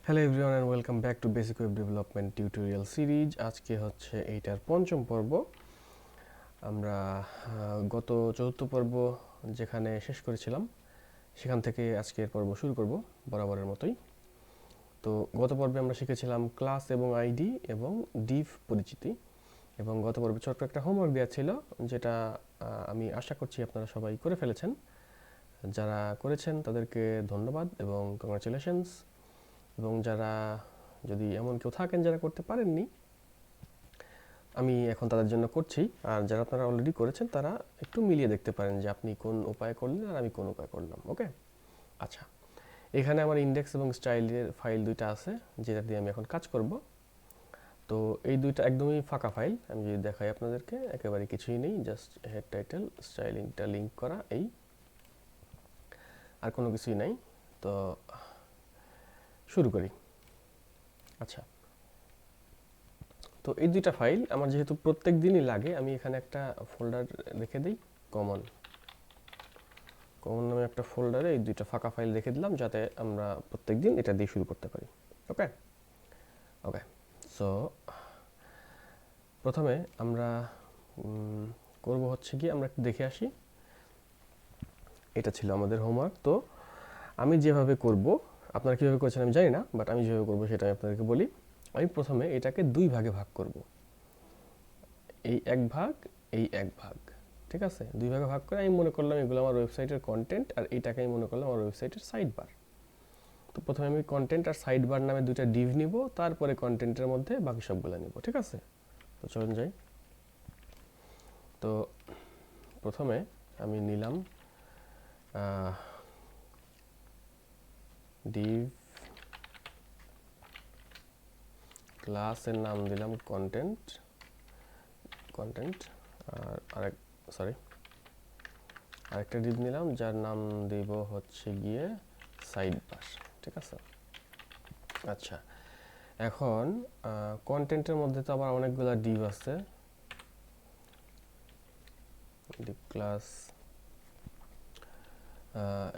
Hello everyone and welcome back to basic web development tutorial series. আজকে হচ্ছে এইটার পঞ্চম পর্ব। আমরা গত চতুর্থ পর্ব যেখানে শেষ করেছিলাম সেখান থেকে আজকের পর্ব শুরু করব বরাবরের মতোই। তো গত পর্বে আমরা শিখেছিলাম ক্লাস এবং আইডি এবং ডিভ পরিচিতি, এবং গত পর্বে ছোট্ট একটা হোমওয়ার্ক দেওয়া ছিল যেটা আমি আশা করছি আপনারা সবাই করে ফেলেছেন। যারা করেছেন তাদেরকে ধন্যবাদ এবং কংগ্রাচুলেশনস, এবং যারা যদি এমন কেউ থাকেন যারা করতে পারেননি, আমি এখন তাদের জন্য করছি। আর যারা আপনারা অলরেডি করেছেন তারা একটু মিলিয়ে দেখতে পারেন যে আপনি কোন উপায় করলেন আর আমি কোন উপায় করলাম। ওকে, আচ্ছা, এখানে আমার ইন্ডেক্স এবং স্টাইলের ফাইল দুইটা আছে যেটা দিয়ে আমি এখন কাজ করব। তো এই দুইটা একদমই ফাঁকা ফাইল। আমি যদি দেখাই আপনাদেরকে, একেবারে কিছুই নেই, জাস্ট হেড টাইটেল স্টাইলিংটা লিঙ্ক করা, এই আর কোনো কিছুই নাই। তো শুরু করি। আচ্ছা, তো এই দুইটা ফাইল আমার যেহেতু প্রত্যেক দিনই লাগে, আমি এখানে একটা ফোল্ডার রেখে দিই, কমন নামে একটা ফোল্ডারে এই দুইটা ফাঁকা ফাইল রেখে দিলাম যাতে আমরা প্রত্যেক দিন এটা দিয়ে শুরু করতে পারি। ওকে ওকে সো প্রথমে আমরা করব হচ্ছে কি, আমরা একটু দেখে আসি। এটা ছিল আমাদের হোমওয়ার্ক। তো আমি যেভাবে করব, আপনারা কীভাবে করেছেন আমি জানি না, বাট আমি যেভাবে করব সেটা আমি আপনাদেরকে বলি। আমি প্রথমে এটাকে দুই ভাগে ভাগ করব, এই এক ভাগ, এই এক ভাগ, ঠিক আছে? দুই ভাগে ভাগ করে আমি মনে করলাম এগুলো আমার ওয়েবসাইটের কন্টেন্ট, আর এইটাকে আমি মনে করলাম আমার ওয়েবসাইটের সাইড বার। তো প্রথমে আমি কন্টেন্ট আর সাইড বার নামে দুইটা ডিভ নিব, তারপরে কন্টেন্টের মধ্যে বাকি সবগুলো নিব, ঠিক আছে? তো চলুন যাই। তো প্রথমে আমি নিলাম ডিভ, ক্লাসের নাম দিলাম কন্টেন্ট, আর আরেকটা ডিভ নিলাম যার নাম দিব হচ্ছে গিয়ে সাইড বার, ঠিক আছে? আচ্ছা, এখন কন্টেন্টের মধ্যে তো আবার অনেকগুলো ডিভ আছে। ডিভ ক্লাস,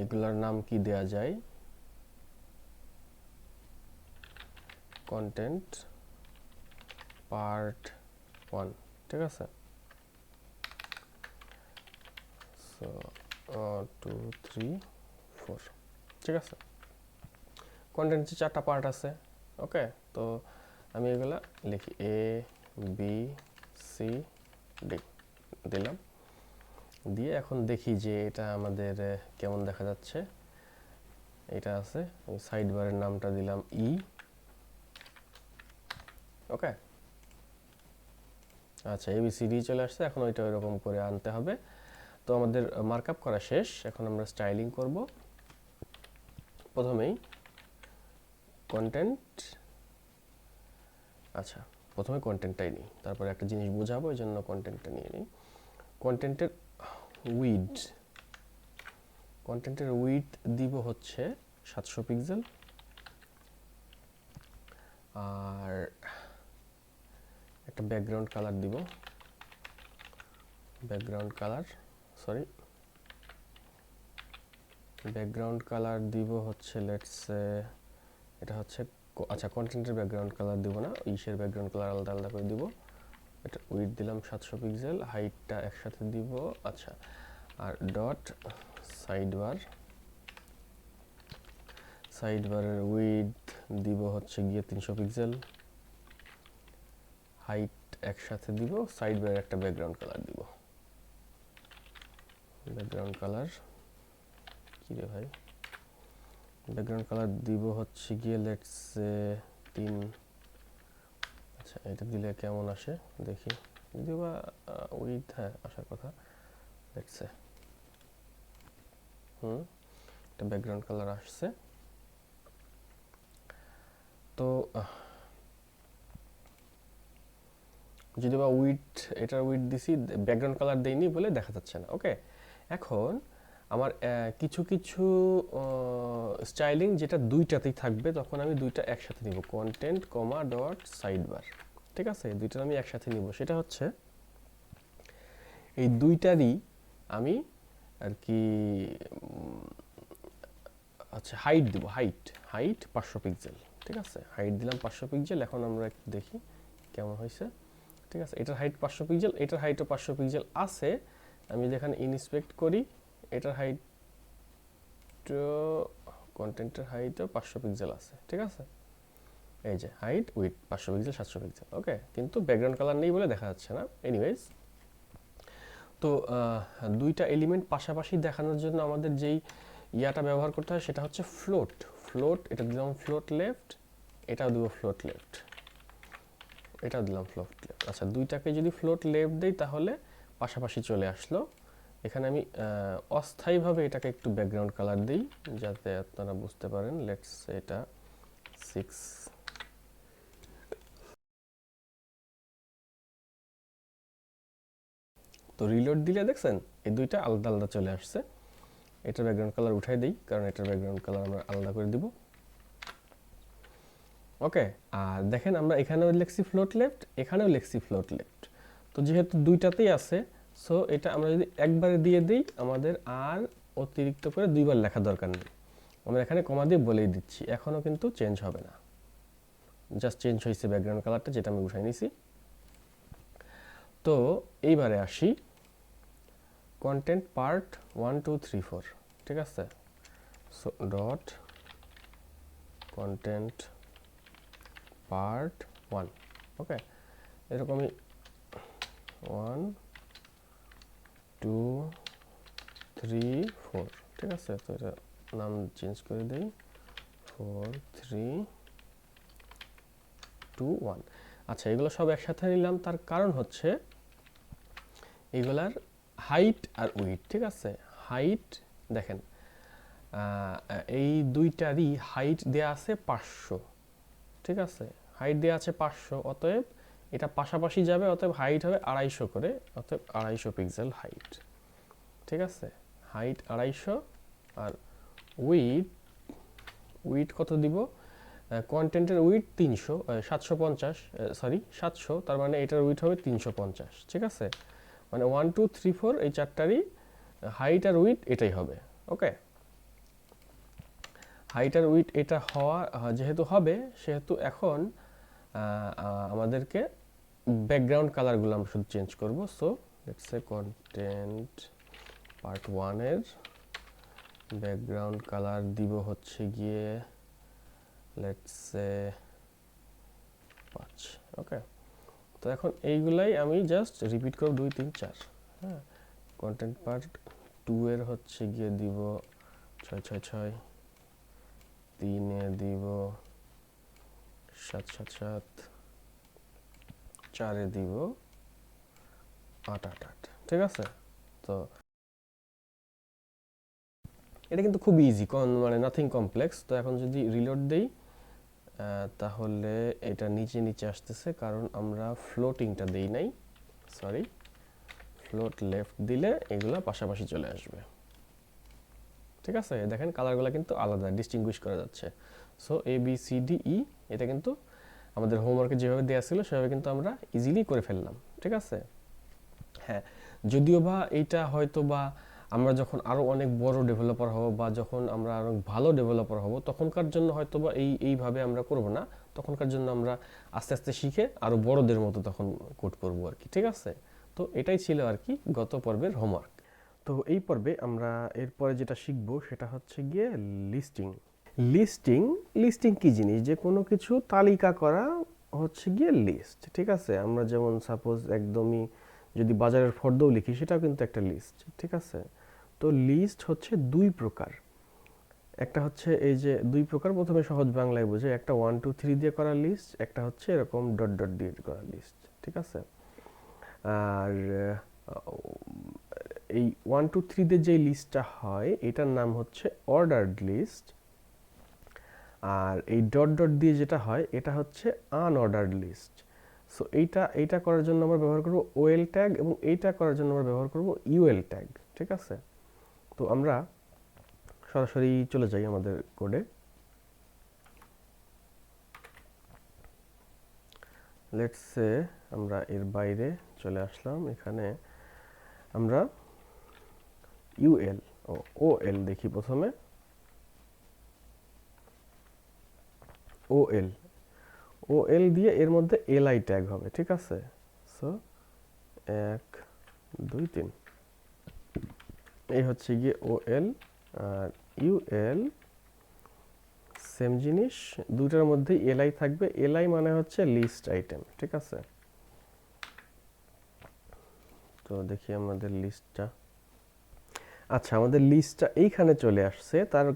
এগুলার নাম কি দেয়া যায়? কন্টেন্ট পার্ট 1, ঠিক আছে? সো 2 3 4, ঠিক আছে? কন্টেন্টের 4টা পার্ট আছে। ওকে, তো আমি এগুলা লিখি এ বি সি ডি দিলাম, দিয়ে এখন দেখি যে এটা আমাদের কেমন দেখা যাচ্ছে। এটা আছে, আমি সাইড বারের নামটা দিলাম ই। ওকে, আচ্ছা, এবিসিডি চলে আসছে। এখন ওইটা ওইরকম করে আনতে হবে। তো আমাদের মার্কআপ করা শেষ, এখন আমরা স্টাইলিং করব। প্রথমেই কন্টেন্ট, আচ্ছা প্রথমে কন্টেন্টটাই নিই, তারপরে একটা জিনিস বোঝাবো, এই জন্য কন্টেন্টটা নিয়ে নিই। কন্টেন্টের উইডথ দিব হচ্ছে 700 পিক্সেল, আর একটা ব্যাকগ্রাউন্ড কালার দিব, ব্যাকগ্রাউন্ড কালার দিব হচ্ছে লেটস এটা হচ্ছে, আচ্ছা কন্টেন্টের ব্যাকগ্রাউন্ড কালার দিব না, ইসের ব্যাকগ্রাউন্ড কালার আলাদা আলাদা করে দিব। এটা উইডথ দিলাম 700 পিক্সেল, হাইটটা একসাথে দিব। আচ্ছা, আর ডট সাইড বারের উইডথ দিব হচ্ছে গিয়ে 300 পিক্সেল, হাইট একসাথে দিব, সাইড বারের একটা ব্যাকগ্রাউন্ড কালার দিব। ব্যাকগ্রাউন্ড কালার কি রে ভাই, ব্যাকগ্রাউন্ড কালার দিব হচ্ছে গিয়ে লেটস 3। আচ্ছা, এটা দিলে কেমন আসে দেখি, যদিও বা উইথ আসার কথা। লেটস এটা ব্যাকগ্রাউন্ড কালার আসছে। তো যদি বা এটার উইথ দিছি, ব্যাকগ্রাউন্ড কালার দেইনি বলে দেখা যাচ্ছে না। ওকে, এখন আমার কিছু স্টাইলিং যেটা দুইটাতেই থাকবে, তখন আমি দুইটা একসাথে নিব, কন্টেন্ট কমা ডট সাইড বার, ঠিক আছে? দুইটা আমি একসাথে নিব। সেটা হচ্ছে এই দুইটারই আমি আর কি আচ্ছা হাইট দিব, হাইট 500 পিক্সেল, ঠিক আছে, হাইট দিলাম 500 পিক্সেল। এখন আমরা একটু দেখি কেমন হয়েছে, ঠিক আছে। এটার হাইট 500 পিক্সেল, এটার হাইটও 500 পিক্সেল আছে। আমি যেখানে ইনস্পেক্ট করি এটার হাইট, কন্টেন্টের হাইটও 500 পিক্সেল আছে, ঠিক আছে। এই যে হাইট উইথ 500 পিক্সেল 700 পিক্সেল, ওকে। কিন্তু ব্যাকগ্রাউন্ড কালার নেই বলে দেখা যাচ্ছে না। এনিওয়েজ, তো দুইটা এলিমেন্ট পাশাপাশি দেখানোর জন্য আমাদের যেই ইয়াটা ব্যবহার করতে হয় সেটা হচ্ছে ফ্লোট। এটা দিলাম ফ্লোট লেফট, এটাও দিব ফ্লোট লেফট, এটাও দিলাম ফ্লোট লেফট। আচ্ছা, দুইটাকে যদি ফ্লোট লেফট দেই তাহলে পাশাপাশি চলে আসলো। এখানে আমি অস্থায়ীভাবে এটাকে একটু ব্যাকগ্রাউন্ড কালার দিই যাতে আপনারা বুঝতে পারেন। লেটস এটা 6। তো রিলোড দিলে দেখছেন এই দুইটা আলাদা আলাদা চলে আসছে। এটার ব্যাকগ্রাউন্ড কালার উঠাই দিই কারণ এটার ব্যাকগ্রাউন্ড কালার আমরা আলাদা করে দিব, ওকে। আর দেখেন আমরা এখানেও লিখছি ফ্লোট লেফট, এখানেও লিখছি ফ্লোট লেফট। তো যেহেতু দুইটাতেই আছে, সো এটা আমরা যদি একবারে দিয়ে দিই আমাদের আর অতিরিক্ত করে দুইবার লেখা দরকার নেই। আমরা এখানে কমা দিয়ে বলেই দিচ্ছি, এখনও কিন্তু চেঞ্জ হবে না, জাস্ট চেঞ্জ হয়েছে ব্যাকগ্রাউন্ড কালারটা যেটা আমি উঠাই নিছি। তো এইবারে আসি কন্টেন্ট পার্ট 1 2 3 4, ঠিক আছে। সো ডট কন্টেন্ট পার্ট 1, ওকে। এরকমই 1 2 3 4, ঠিক আছে। তো এটা নাম চেঞ্জ করে দেই 4 3 2 1। আচ্ছা, এগুলো সব একসাথে নিলাম, তার কারণ হচ্ছে এগুলার হাইট আর উইথ, ঠিক আছে। হাইট দেখেন এই দুইটারই হাইট দেয়া আছে 500, ঠিক আছে। হাইট দেয়া আছে 500, অতএব এটা পাশাপাশি যাবে, অতএব হাইট হবে 250 করে, অতএব 250 পিক্সেল হাইট, ঠিক আছে। হাইট 250 আর উইথ কত দিব? কন্টেন্টের উইথ 300 750, সরি 700, তার মানে এটার উইথ হবে 350, ঠিক আছে। মানে 1 2 3 4 এই চারটারই হাইট আর উইথ এটাই হবে, ওকে। হাইট আর উইথ এটা হওয়া যেহেতু হবে, সেহেতু এখন আমাদেরকে ব্যাকগ্রাউন্ড কালারগুলো আমরা শুধু চেঞ্জ করব। So let's say content part 1 এর ব্যাকগ্রাউন্ড কালার দিব হচ্ছে গিয়ে লেটস সে 5, ওকে। তো এখন এইগুলাই আমি জাস্ট রিপিট করব 2 3 4, হ্যাঁ। কন্টেন্ট পার্ট 2 এর হচ্ছে গিয়ে দিব 6 6 6, 3 এ দিব 7 7 7, 4 এ দিব 8 8 8, ঠিক আছে। তো এটা কিন্তু খুব ইজি, মানে নাথিং কমপ্লেক্স। তো এখন যদি রিলোড দেই তাহলে এটা নিচে নিচে আসতেছে কারণ আমরা ফ্লোটিংটা দেই নাই, সরি। ফ্লোট লেফট দিলে এগুলা পাশাপাশি চলে আসবে, ঠিক আছে। দেখেন কালারগুলো কিন্তু আলাদা, ডিস্টিংগুইশ করা যাচ্ছে। So A B C D E এটা কিন্তু আমাদের হোমওয়ার্কে যেভাবে দেওয়া ছিল সেভাবে কিন্তু আমরা ইজিলি করে ফেললাম, ঠিক আছে। হ্যাঁ, যদিও বা এইটা হয়তো বা আমরা যখন আরও অনেক বড় ডেভেলপার হব বা যখন আমরা আরও ভালো ডেভেলপার হব তখনকার জন্য হয়তো বা এইভাবে আমরা করব না, তখনকার জন্য আমরা আস্তে আস্তে শিখে আরও বড়দের মতো তখন কোড করব আর কি, ঠিক আছে। তো এটাই ছিল আর কি গত পর্বের হোমওয়ার্ক। তো এই পর্বে আমরা এরপরে যেটা শিখব সেটা হচ্ছে গিয়ে লিস্টিং কি জিনিস? যে কোনো কিছু তালিকা করা হচ্ছে গিয়ে লিস্ট, ঠিক আছে। আমরা যেমন সাপোজ একদমই যদি বাজারের ফর্দও লিখি সেটাও কিন্তু একটা লিস্ট, ঠিক আছে। তো লিস্ট হচ্ছে দুই প্রকার। একটা হচ্ছে এই যে দুই প্রকার, প্রথমে সহজ বাংলায় বুঝে, একটা 1 2 3 দিয়ে করা লিস্ট, একটা হচ্ছে এরকম ডট ডট দিয়ে করা লিস্ট, ঠিক আছে। আর এই 1 2 3 দিয়ে যে লিস্টটা হয় এটার নাম হচ্ছে অর্ডারড লিস্ট। আর এই ডট ডট দিয়ে যেটা হয় এটা হচ্ছে আনঅর্ডারড লিস্ট। সো এইটা করার জন্য আমরা ব্যবহার করব ওএল ট্যাগ এবং এইটা করার জন্য আমরা ব্যবহার করব ইউএল ট্যাগ, ঠিক আছে। তো আমরা সরাসরি চলে যাই আমাদের কোডে। লেটস সে আমরা এর বাইরে চলে আসলাম, এখানে আমরা ইউএল ও ওএল দেখি প্রথমে। ওএল ওএল দিয়ে এর মধ্যে এলআই ট্যাগ হবে, ঠিক আছে। সো 1 2 3 এই হচ্ছে গিয়ে ওএল। আর ইউএল সেম জিনিস, দুটার মধ্যেই এলআই থাকবে। এলআই মানে হচ্ছে লিস্ট আইটেম, ঠিক আছে। তো দেখি আমাদের লিস্টটা, আচ্ছা আমাদের লিস্টটা এইখানে চলে আসছে। তার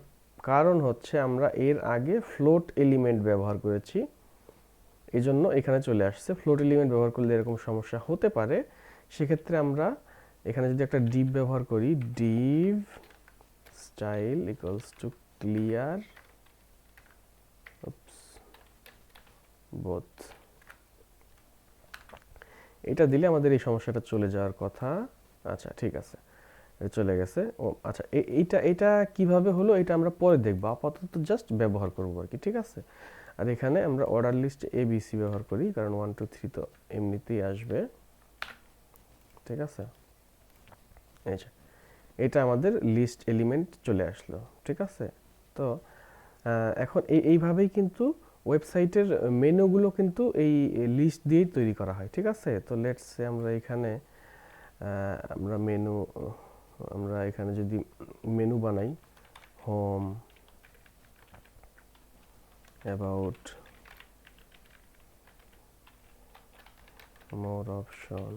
কারণ হচ্ছে আমরা এর আগে ফ্লোট এলিমেন্ট ব্যবহার করেছি, এই জন্য এখানে চলে আসছে। ফ্লোট এলিমেন্ট ব্যবহার করলে এরকম সমস্যা হতে পারে। সেক্ষেত্রে আমরা এখানে যদি একটা ডিভ ব্যবহার করি, Depp style equals to clear both, এটা দিলে আমাদের এই সমস্যাটা চলে যাওয়ার কথা। আচ্ছা ঠিক আছে, এটা চলে গেছে। ও আচ্ছা, এইটা কিভাবে হলো এটা আমরা পরে দেখব, আপাতত জাস্ট ব্যবহার করব আর কি, ঠিক আছে। আর এখানে আমরা অর্ডার লিস্ট এবিসি ব্যবহার করি, কারণ 1 2 3 তো এমনিতেই আসবে, ঠিক আছে। এই যে এটা আমাদের লিস্ট এলিমেন্ট চলে আসলো, ঠিক আছে। তো এখন এইভাবেই কিন্তু ওয়েবসাইটের মেনুগুলো কিন্তু এই লিস্ট দিয়েই তৈরি করা হয়, ঠিক আছে। তো লেটস সে আমরা এখানে আমরা এখানে যদি মেনু বানাই, হোম, অ্যাবাউট, মোর অপশন,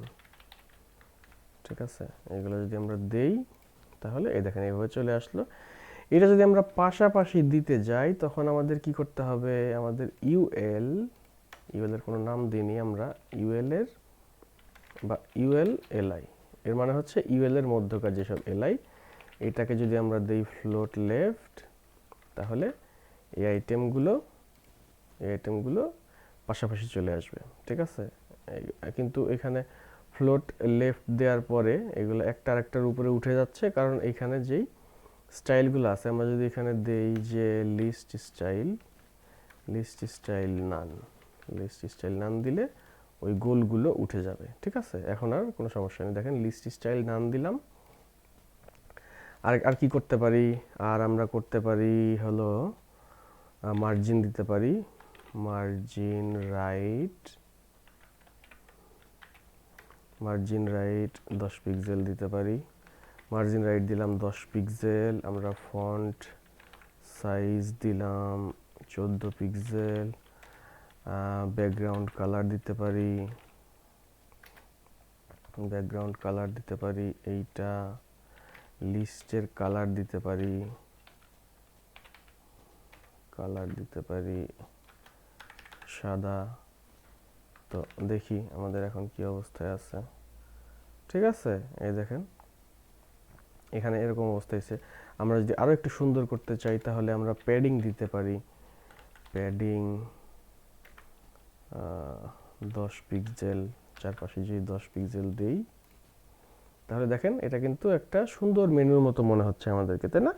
ঠিক আছে। এগুলো যদি আমরা দেই তাহলে এই দেখেন এইভাবে চলে আসলো। এটা যদি আমরা পাশাপাশি দিতে যাই তখন আমাদের কি করতে হবে, আমাদের ইউএল এর কোনো নাম দিইনি আমরা, ইউএল এর বা ইউএল এলআই, এর মানে হচ্ছে ইউএল এর মধ্যকার যেসব এলআই, এটাকে যদি আমরা দেই ফ্লোট লেফট, তাহলে এই আইটেমগুলো পাশাপাশি চলে আসবে, ঠিক আছে। কিন্তু এখানে ফ্লোট লেফট দেওয়ার পরে এগুলো একটা আরেকটার উপরে উঠে যাচ্ছে, কারণ এখানে যেই স্টাইলগুলো আছে, আমরা যদি এখানে দেই যে লিস্ট স্টাইল নান দিলে ওই গোলগুলো উঠে যাবে, ঠিক আছে। এখন আর কোনো সমস্যা নেই। দেখেন লিস্ট স্টাইল নান দিলাম। আর কি করতে পারি, আর আমরা করতে পারি হলো মার্জিন দিতে পারি, মার্জিন রাইট 10 পিক্সেল দিতে পারি। মার্জিন রাইট দিলাম 10 পিক্সেল। আমরা ফন্ট সাইজ দিলাম 14 পিক্সেল। ব্যাকগ্রাউন্ড কালার দিতে পারি, এইটা লিস্টের কালার দিতে পারি সাদা। তো দেখি আমাদের এখন কি অবস্থায় আছে, ঠিক আছে। এই দেখেন এখানে এরকম অবস্থা হয়েছে। আমরা যদি আরো একটু সুন্দর করতে চাই তাহলে আমরা প্যাডিং দিতে পারি, প্যাডিং 10 পিক্সেল, চারপাশে যদি 10 পিক্সেল দেই তাহলে দেখেন এটা কিন্তু একটা সুন্দর মেনুর মতো মনে হচ্ছে আমাদেরকে, তাই না?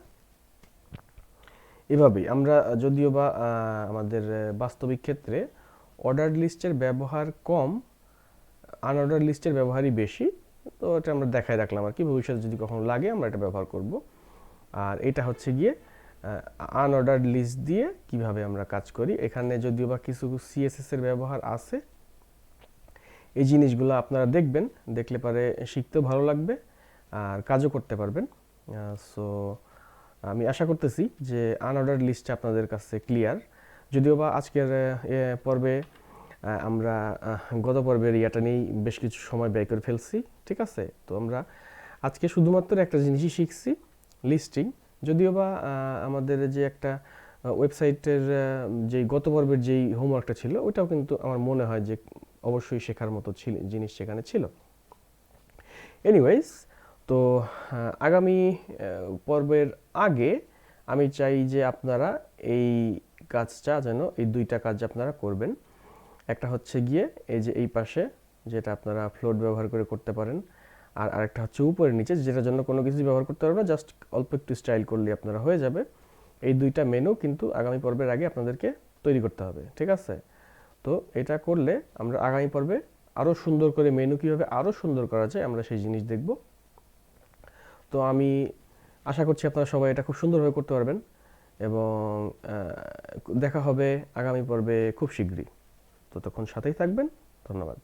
এভাবেই আমরা, যদিও বা আমাদের বাস্তবিক ক্ষেত্রে অর্ডার লিস্টের ব্যবহার কম, আনঅর্ডার লিস্টের ব্যবহারই বেশি। তো এটা আমরা দেখাই রাখলাম আর কি, ভবিষ্যতে যদি কখনো লাগে আমরা এটা ব্যবহার করব। আর এটা হচ্ছে গিয়ে আনঅর্ডার লিস্ট দিয়ে কিভাবে আমরা কাজ করি। এখানে যদিও বা কিছু সিএসএস এর ব্যবহার আছে, এই জিনিসগুলো আপনারা দেখবেন, দেখলে পারে শিখতেও ভালো লাগবে আর কাজও করতে পারবেন। সো আমি আশা করতেছি যে আনঅর্ডার লিস্টটা আপনাদের কাছে ক্লিয়ার। যদিও বা আজকের পর্বে আমরা গত পর্বের ইয়াটা নিয়েই বেশ কিছু সময় ব্যয় করে ফেলছি, ঠিক আছে। তো আমরা আজকে শুধুমাত্র একটা জিনিসই শিখছি, লিস্টিং। যদিও বা আমাদের যে একটা ওয়েবসাইটের যেই গত পর্বের যেই হোমওয়ার্কটা ছিল ওইটাও কিন্তু আমার মনে হয় যে অবশ্যই শেখার মতো জিনিস সেখানে ছিল। এনিওয়েজ, তো আগামী পর্বের আগে আমি চাই যে আপনারা এই কাজটা যেন, এই দুইটা কাজ আপনারা করবেন। একটা হচ্ছে গিয়ে এই যে এই পাশে, যেটা আপনারা ফ্লোট ব্যবহার করে করতে পারেন, আর আরেকটা হচ্ছে উপরে নিচে, যেটার জন্য কোনো কিছু ব্যবহার করতে পারবেন না, জাস্ট অল্প একটু স্টাইল করলে আপনারা হয়ে যাবে। এই দুইটা মেনু কিন্তু আগামী পর্বের আগে আপনাদেরকে তৈরি করতে হবে, ঠিক আছে। তো এটা করলে আমরা আগামী পর্বে আরও সুন্দর করে মেনু কীভাবে আরও সুন্দর করা যায় আমরা সেই জিনিস দেখব। তো আমি আশা করছি আপনারা সবাই এটা খুব সুন্দরভাবে করতে পারবেন এবং দেখা হবে আগামী পর্বে খুব শীঘ্রই। ততক্ষণ সাথেই থাকবেন। ধন্যবাদ।